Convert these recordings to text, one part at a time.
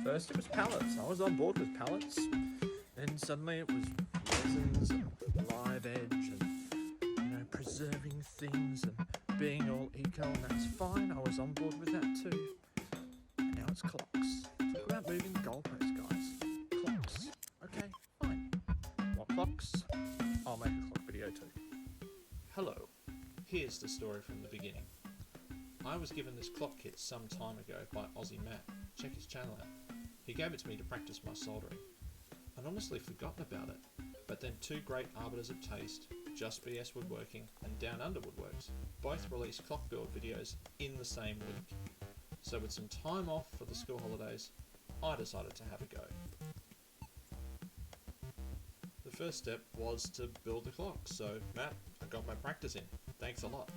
First it was pallets. I was on board with pallets. Then suddenly it was resins and live edge and preserving things and being all eco, and that's fine. I was on board with that too. And now it's clocks. Talk about moving the goalposts, guys. Clocks. Okay, fine. What clocks? I'll make a clock video too. Hello, here's the story from the beginning. I was given this clock kit some time ago by Aussie Matt. Check his channel out. He gave it to me to practice my soldering. I'd honestly forgotten about it, but then two great arbiters of taste, Just BS Woodworking and Down Under Woodworks, both released clock build videos in the same week. So with some time off for the school holidays, I decided to have a go. The first step was to build the clock, so Matt, I got my practice in. Thanks a lot.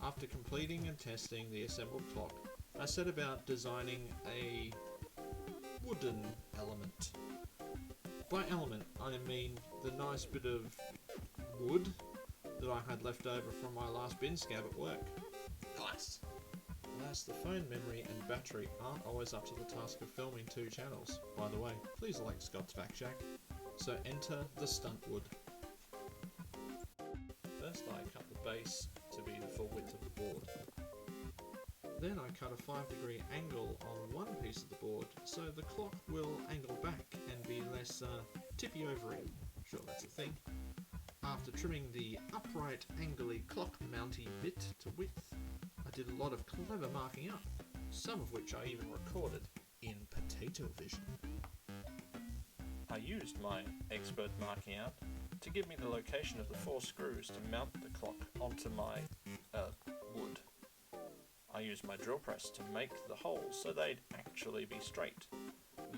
After completing and testing the assembled clock, I set about designing a wooden element. By element, I mean the nice bit of wood that I had left over from my last bin scab at work. Nice! Alas, the phone memory and battery aren't always up to the task of filming two channels. By the way, please like Scott's Back Shack. So enter the stunt wood. First I cut the base to be the full width of the board. Then I cut a 5-degree angle on one piece of the board so the clock will angle back and be less tippy over it. Sure, that's a thing. After trimming the upright angly clock mounty bit to width, I did a lot of clever marking up, some of which I even recorded in potato vision. I used my expert marking out to give me the location of the 4 screws to mount the clock onto my wood. I used my drill press to make the holes so they'd actually be straight.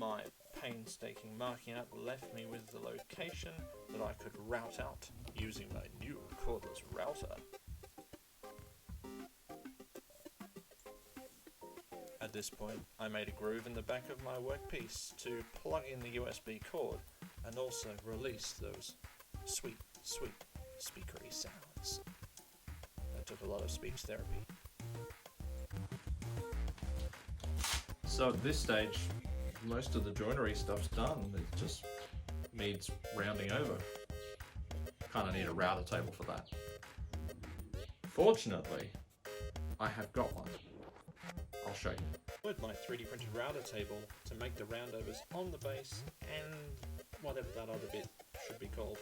My painstaking marking out left me with the location that I could route out using my new cordless router. At this point, I made a groove in the back of my workpiece to plug in the USB cord and also release those sweet, sweet speakery sounds. That took a lot of speech therapy. So at this stage, most of the joinery stuff's done. It just needs rounding over. Kind of need a router table for that. Fortunately, I have got one. I'll show you. I ordered my 3D printed router table to make the roundovers on the base and whatever that other bit should be called.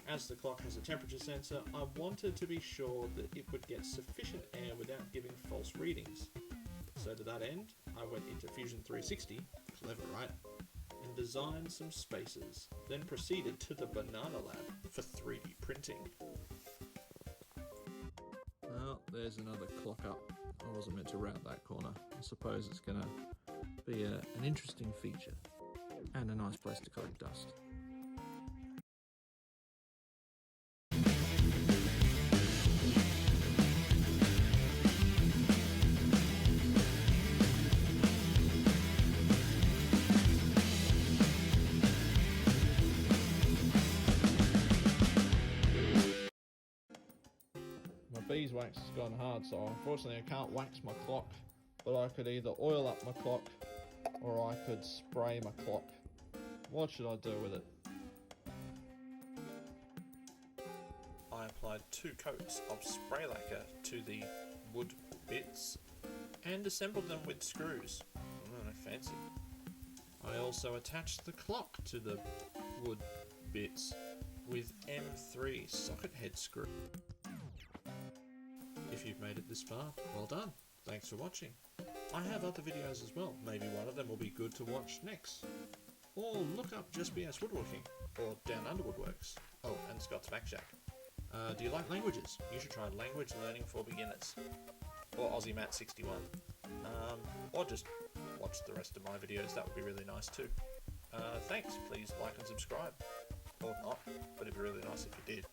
As the clock has a temperature sensor, I wanted to be sure that it would get sufficient air without giving false readings. So to that end, I went into Fusion 360, clever right, and designed some spaces, then proceeded to the Banana Lab for 3D printing. Well, there's another clock up. I wasn't meant to route that corner. I suppose it's going to be an interesting feature and a nice place to collect dust. Beeswax has gone hard, so unfortunately I can't wax my clock, but I could either oil up my clock or I could spray my clock. What should I do with it? I applied 2 coats of spray lacquer to the wood bits and assembled them with screws. Fancy. I also attached the clock to the wood bits with M3 socket head screw. If you've made it this far, well done. Thanks for watching. I have other videos as well. Maybe one of them will be good to watch next. Or look up Just BS Woodworking or Down Under Woodworks. Oh, and Scott's Back Shack. Do you like languages? You should try Language Learning for Beginners. Or Aussie Matt 61. Or just watch the rest of my videos. That would be really nice too. Thanks. Please like and subscribe. Or not, but it'd be really nice if you did.